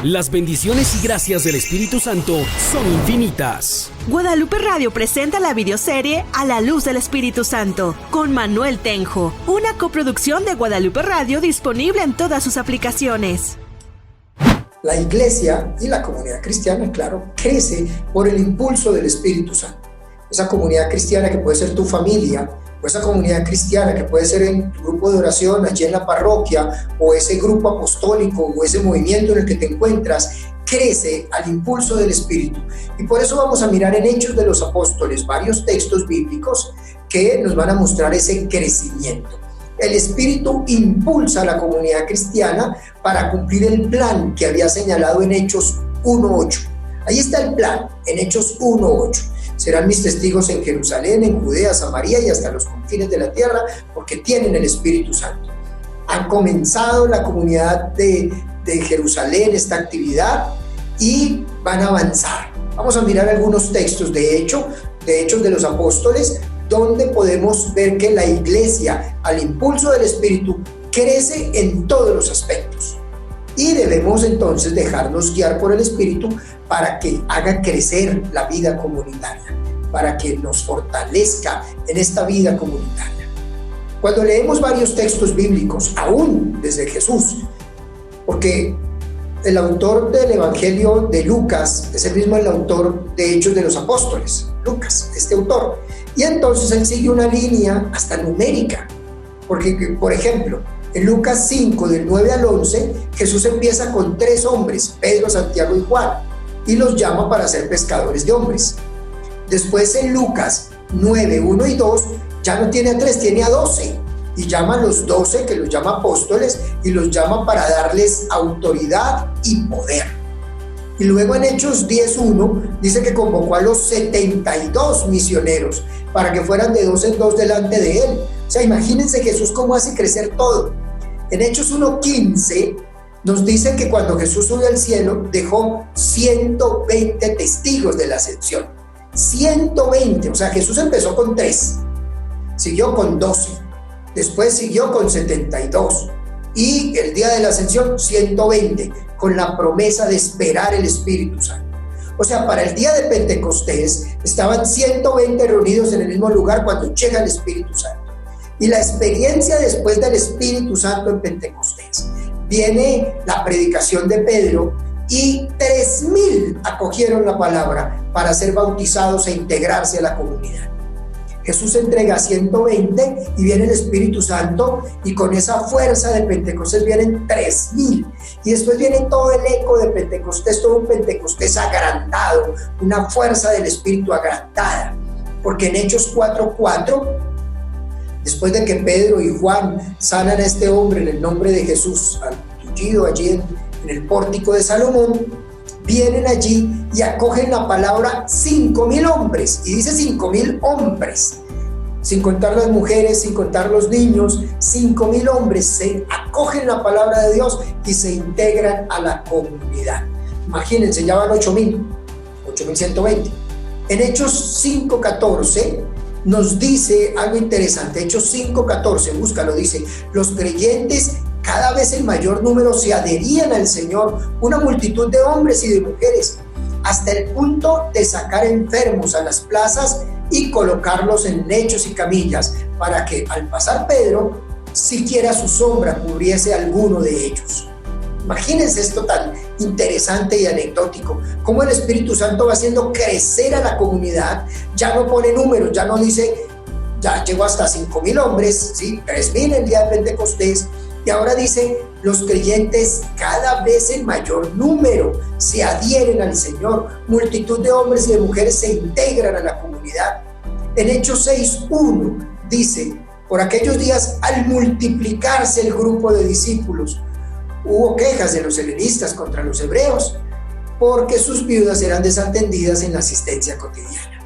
Las bendiciones y gracias del Espíritu Santo son infinitas. Guadalupe Radio presenta la videoserie A la Luz del Espíritu Santo con Manuel Tenjo, una coproducción de Guadalupe Radio disponible en todas sus aplicaciones. La iglesia y la comunidad cristiana, claro, crece por el impulso del Espíritu Santo. Esa comunidad cristiana que puede ser tu familia, o esa comunidad cristiana que puede ser en tu grupo de oración allí en la parroquia, o ese grupo apostólico, o ese movimiento en el que te encuentras, crece al impulso del Espíritu. Y por eso vamos a mirar en Hechos de los Apóstoles varios textos bíblicos que nos van a mostrar ese crecimiento. El Espíritu impulsa a la comunidad cristiana para cumplir el plan que había señalado en Hechos 1:8. Ahí está el plan, en Hechos 1:8. Serán mis testigos en Jerusalén, en Judea, Samaria y hasta los confines de la tierra, porque tienen el Espíritu Santo. Han comenzado la comunidad de Jerusalén esta actividad y van a avanzar. Vamos a mirar algunos textos de Hechos de los Apóstoles, donde podemos ver que la iglesia, al impulso del Espíritu, crece en todos los aspectos. Y debemos entonces dejarnos guiar por el Espíritu para que haga crecer la vida comunitaria, para que nos fortalezca en esta vida comunitaria. Cuando leemos varios textos bíblicos, aún desde Jesús, porque el autor del Evangelio de Lucas es el mismo el autor de Hechos de los Apóstoles, Lucas, este autor, y entonces él sigue una línea hasta numérica, porque, por ejemplo, en Lucas 5, del 9 al 11, Jesús empieza con 3 hombres, Pedro, Santiago y Juan, y los llama para ser pescadores de hombres. Después en Lucas 9, 1 y 2, ya no tiene a 3, tiene a 12, y llama a los 12, que los llama apóstoles, y los llama para darles autoridad y poder. Y luego en Hechos 10:1 dice que convocó a los 72 misioneros para que fueran de 2 en 2 delante de él. O sea, imagínense Jesús cómo hace crecer todo. En Hechos 1:15 nos dice que cuando Jesús subió al cielo dejó 120 testigos de la ascensión. 120, o sea, Jesús empezó con 3, siguió con 12, después siguió con 72 y el día de la ascensión 120, con la promesa de esperar el Espíritu Santo. O sea, para el día de Pentecostés estaban 120 reunidos en el mismo lugar cuando llega el Espíritu Santo. Y la experiencia después del Espíritu Santo en Pentecostés, viene la predicación de Pedro y 3,000 acogieron la palabra para ser bautizados e integrarse a la comunidad. Jesús entrega 120 y viene el Espíritu Santo, y con esa fuerza de Pentecostés vienen 3,000, y después viene todo el eco de Pentecostés, todo un Pentecostés agrandado, una fuerza del Espíritu agrandada, porque en Hechos 4:4, después de que Pedro y Juan sanan a este hombre en el nombre de Jesús, al tullido allí en el pórtico de Salomón, vienen allí y acogen la palabra 5,000 hombres, y dice 5,000 hombres, sin contar las mujeres, sin contar los niños. 5,000 hombres se acogen la palabra de Dios y se integran a la comunidad. Imagínense, ya van 8,120. En Hechos 5:14 nos dice algo interesante. Hechos 5:14, búscalo, dice: los creyentes, cada vez en mayor número, se adherían al Señor, una multitud de hombres y de mujeres, hasta el punto de sacar enfermos a las plazas y colocarlos en lechos y camillas, para que al pasar Pedro, siquiera su sombra cubriese a alguno de ellos. Imagínense esto tan interesante y anecdótico, cómo el Espíritu Santo va haciendo crecer a la comunidad. Ya no pone números, ya no dice, ya llegó hasta 5,000 hombres, ¿sí? 3,000 el día de Pentecostés, y ahora dice: los creyentes, cada vez en mayor número, se adhieren al Señor, multitud de hombres y de mujeres se integran a la comunidad. En Hechos 6:1 dice: por aquellos días, al multiplicarse el grupo de discípulos, hubo quejas de los helenistas contra los hebreos, porque sus viudas eran desatendidas en la asistencia cotidiana.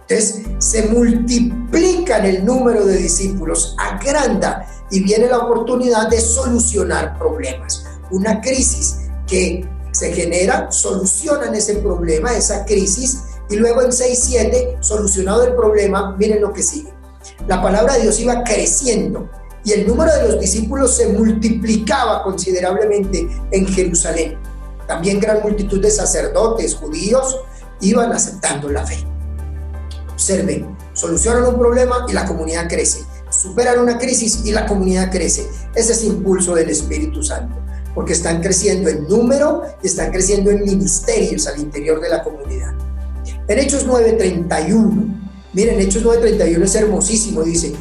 Entonces, se multiplican el número de discípulos, agranda, y viene la oportunidad de solucionar problemas. Una crisis que se genera, solucionan ese problema, esa crisis, y luego en 6:7, solucionado el problema, miren lo que sigue. La palabra de Dios iba creciendo y el número de los discípulos se multiplicaba considerablemente en Jerusalén. también gran multitud de sacerdotes judíos iban aceptando la fe. Observen, solucionan un problema y la comunidad crece, superan una crisis y la comunidad crece. Ese es el impulso del Espíritu Santo, porque están creciendo en número y están creciendo en ministerios al interior de la comunidad. En Hechos 9:31, miren, Hechos 9:31 es hermosísimo, dice,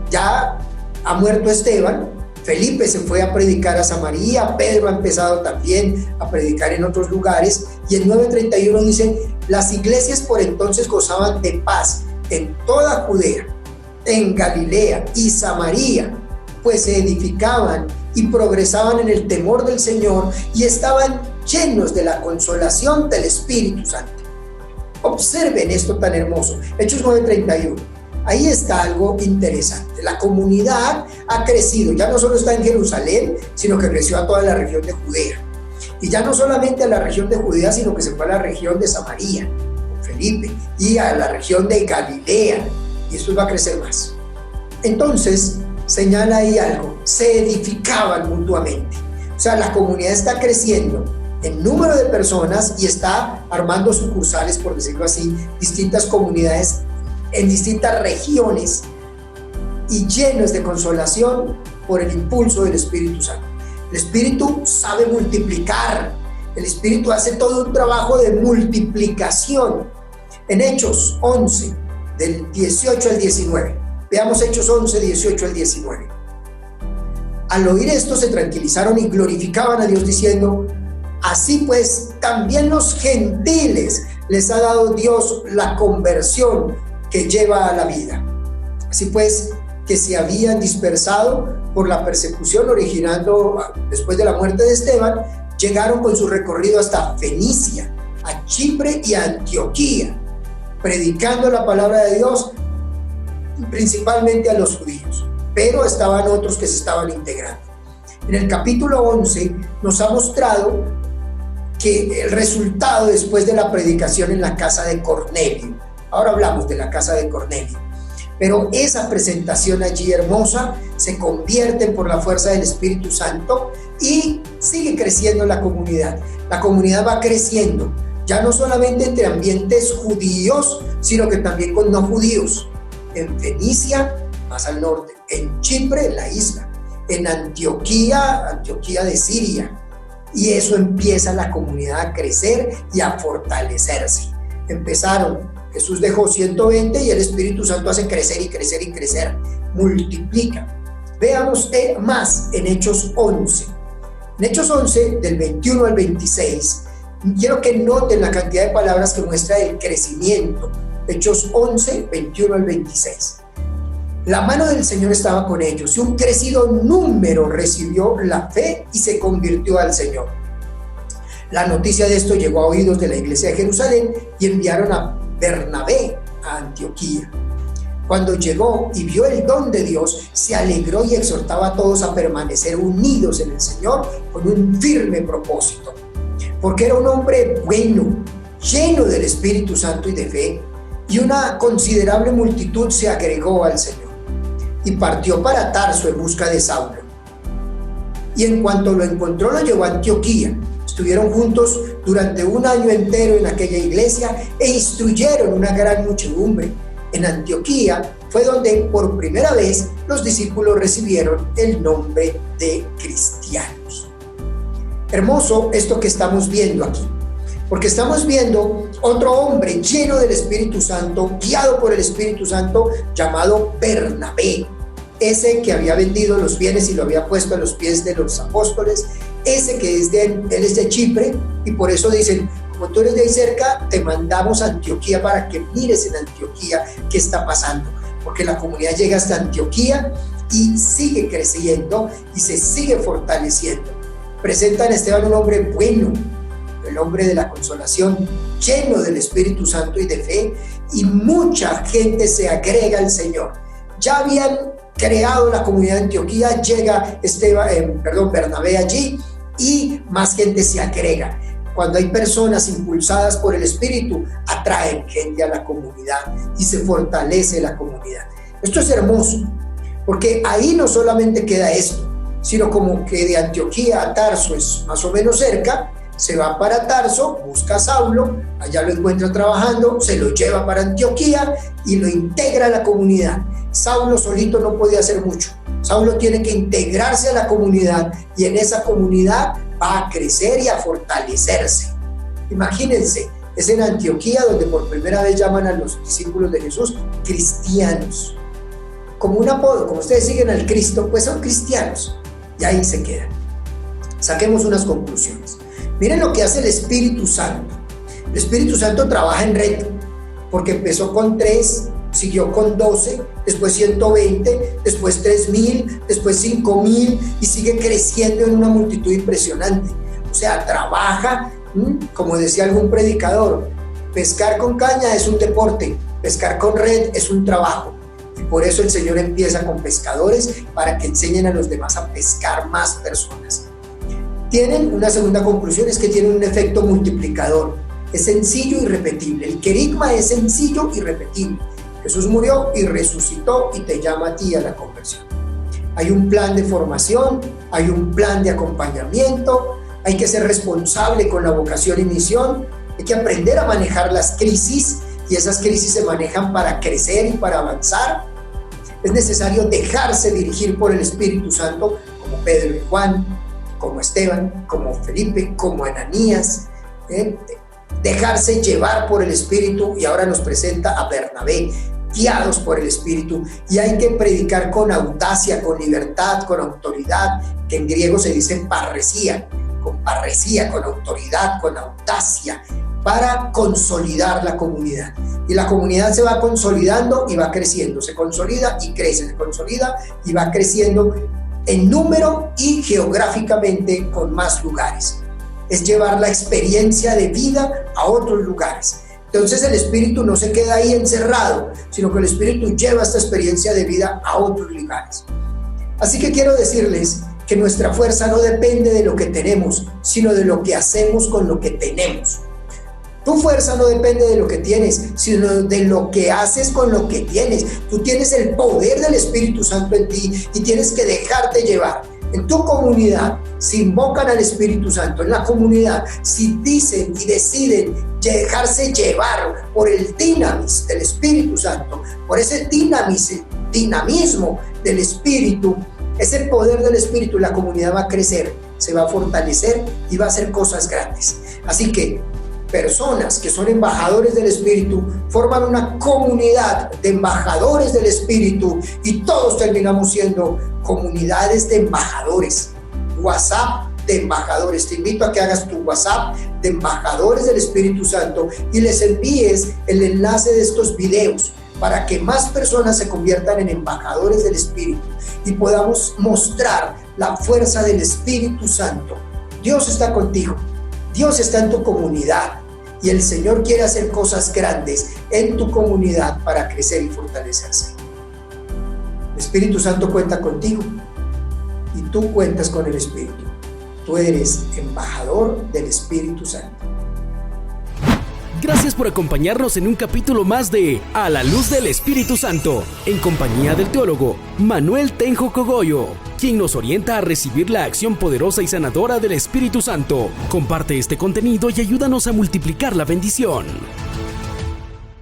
ya ha muerto Esteban, Felipe se fue a predicar a Samaria, Pedro ha empezado también a predicar en otros lugares, y en 9:31 dice, las iglesias por entonces gozaban de paz en toda Judea, en Galilea y Samaria, pues se edificaban y progresaban en el temor del Señor y estaban llenos de la consolación del Espíritu Santo. Observen esto tan hermoso, Hechos 9:31. Ahí está algo interesante. La comunidad ha crecido, ya no solo está en Jerusalén, sino que creció a toda la región de Judea. Y ya no solamente a la región de Judea, sino que se fue a la región de Samaria, con Felipe, y a la región de Galilea. Y esto va a crecer más. Entonces, señala ahí algo, se edificaban mutuamente. O sea, la comunidad está creciendo en número de personas y está armando sucursales, por decirlo así, distintas comunidades en distintas regiones y llenos de consolación por el impulso del Espíritu Santo. El Espíritu sabe multiplicar, el Espíritu hace todo un trabajo de multiplicación. En Hechos 11, del 18 al 19, veamos Hechos 11, 18 al 19. Al oír esto se tranquilizaron y glorificaban a Dios diciendo, así pues también los gentiles les ha dado Dios la conversión que lleva a la vida. Así pues, que se habían dispersado por la persecución originando después de la muerte de Esteban, llegaron con su recorrido hasta Fenicia, a Chipre y a Antioquía, predicando la palabra de Dios principalmente a los judíos, pero estaban otros que se estaban integrando. En el capítulo 11 nos ha mostrado que el resultado después de la predicación en la casa de Cornelio. Ahora hablamos de la casa de Cornelio. Pero esa presentación allí hermosa se convierte por la fuerza del Espíritu Santo y sigue creciendo la comunidad. La comunidad va creciendo, ya no solamente entre ambientes judíos, sino que también con no judíos. En Fenicia, más al norte, en Chipre, la isla, en Antioquía de Siria. Y eso empieza la comunidad a crecer y a fortalecerse. Empezaron, Jesús dejó 120 y el Espíritu Santo hace crecer y crecer y crecer, multiplica. Veamos más en Hechos 11. En Hechos 11, del 21 al 26, quiero que noten la cantidad de palabras que muestra el crecimiento. Hechos 11, 21 al 26. La mano del Señor estaba con ellos y un crecido número recibió la fe y se convirtió al Señor. La noticia de esto llegó a oídos de la iglesia de Jerusalén y enviaron a Bernabé a Antioquía. Cuando llegó y vio el don de Dios, se alegró y exhortaba a todos a permanecer unidos en el Señor con un firme propósito, porque era un hombre bueno, lleno del Espíritu Santo y de fe, y una considerable multitud se agregó al Señor. Y partió para Tarso en busca de Saulo. Y en cuanto lo encontró, lo llevó a Antioquía. Estuvieron juntos durante un año entero en aquella iglesia e instruyeron una gran muchedumbre. En Antioquía fue donde por primera vez los discípulos recibieron el nombre de cristianos. Hermoso esto que estamos viendo aquí, porque estamos viendo otro hombre lleno del Espíritu Santo, guiado por el Espíritu Santo, llamado Bernabé, ese que había vendido los bienes y lo había puesto a los pies de los apóstoles, ese que él es de Chipre, y por eso dicen, como tú eres de ahí cerca, te mandamos a Antioquía para que mires en Antioquía qué está pasando, porque la comunidad llega hasta Antioquía y sigue creciendo y se sigue fortaleciendo. Presentan a Esteban un hombre bueno, el hombre de la consolación, lleno del Espíritu Santo y de fe, y mucha gente se agrega al Señor. Ya habían creado la comunidad de Antioquía, llega Bernabé allí y más gente se agrega. Cuando hay personas impulsadas por el Espíritu, atraen gente a la comunidad y se fortalece la comunidad. Esto es hermoso, porque ahí no solamente queda esto, sino como que de Antioquía a Tarso es más o menos cerca, se va para Tarso, busca a Saulo, allá lo encuentra trabajando, se lo lleva para Antioquía y lo integra a la comunidad. Saulo solito no podía hacer mucho. Saulo tiene que integrarse a la comunidad y en esa comunidad va a crecer y a fortalecerse. Imagínense, es en Antioquía donde por primera vez llaman a los discípulos de Jesús cristianos. Como un apodo, como ustedes siguen al Cristo, pues son cristianos. Y ahí se quedan. Saquemos unas conclusiones. Miren lo que hace el Espíritu Santo. El Espíritu Santo trabaja en red, porque empezó con 3, siguió con 12, después 120, después 3,000, después 5,000 y sigue creciendo en una multitud impresionante. O sea, trabaja, como decía algún predicador, pescar con caña es un deporte, pescar con red es un trabajo. Y por eso el Señor empieza con pescadores para que enseñen a los demás a pescar más personas. Tienen una segunda conclusión, es que tienen un efecto multiplicador. Es sencillo y repetible. El querigma es sencillo y repetible. Jesús murió y resucitó y te llama a ti a la conversión. Hay un plan de formación, hay un plan de acompañamiento, hay que ser responsable con la vocación y misión, hay que aprender a manejar las crisis y esas crisis se manejan para crecer y para avanzar. Es necesario dejarse dirigir por el Espíritu Santo como Pedro y Juan, como Esteban, como Felipe, como Ananías, dejarse llevar por el Espíritu y ahora nos presenta a Bernabé, guiados por el Espíritu, y hay que predicar con audacia, con libertad, con autoridad, que en griego se dice parresía, con autoridad, con audacia, para consolidar la comunidad. Y la comunidad se va consolidando y va creciendo, se consolida y crece, se consolida y va creciendo en número y geográficamente con más lugares. Es llevar la experiencia de vida a otros lugares. Entonces el Espíritu no se queda ahí encerrado, sino que el Espíritu lleva esta experiencia de vida a otros lugares. Así que quiero decirles que nuestra fuerza no depende de lo que tenemos, sino de lo que hacemos con lo que tenemos. Tu fuerza no depende de lo que tienes, sino de lo que haces con lo que tienes. Tú tienes el poder del Espíritu Santo en ti y tienes que dejarte llevar. En tu comunidad, si invocan al Espíritu Santo, en la comunidad, si dicen y deciden dejarse llevar por el dinamis del Espíritu Santo, por ese dinamismo del Espíritu, ese poder del Espíritu, la comunidad va a crecer, se va a fortalecer y va a hacer cosas grandes. Así que personas que son embajadores del Espíritu forman una comunidad de embajadores del Espíritu y todos terminamos siendo comunidades de embajadores. WhatsApp de embajadores. Te invito a que hagas tu WhatsApp de embajadores del Espíritu Santo y les envíes el enlace de estos videos para que más personas se conviertan en embajadores del Espíritu y podamos mostrar la fuerza del Espíritu Santo. Dios está contigo. Dios está en tu comunidad y el Señor quiere hacer cosas grandes en tu comunidad para crecer y fortalecerse. El Espíritu Santo cuenta contigo y tú cuentas con el Espíritu. Tú eres embajador del Espíritu Santo. Gracias por acompañarnos en un capítulo más de A la Luz del Espíritu Santo, en compañía del teólogo Manuel Tenjo Cogollo, quien nos orienta a recibir la acción poderosa y sanadora del Espíritu Santo. Comparte este contenido y ayúdanos a multiplicar la bendición.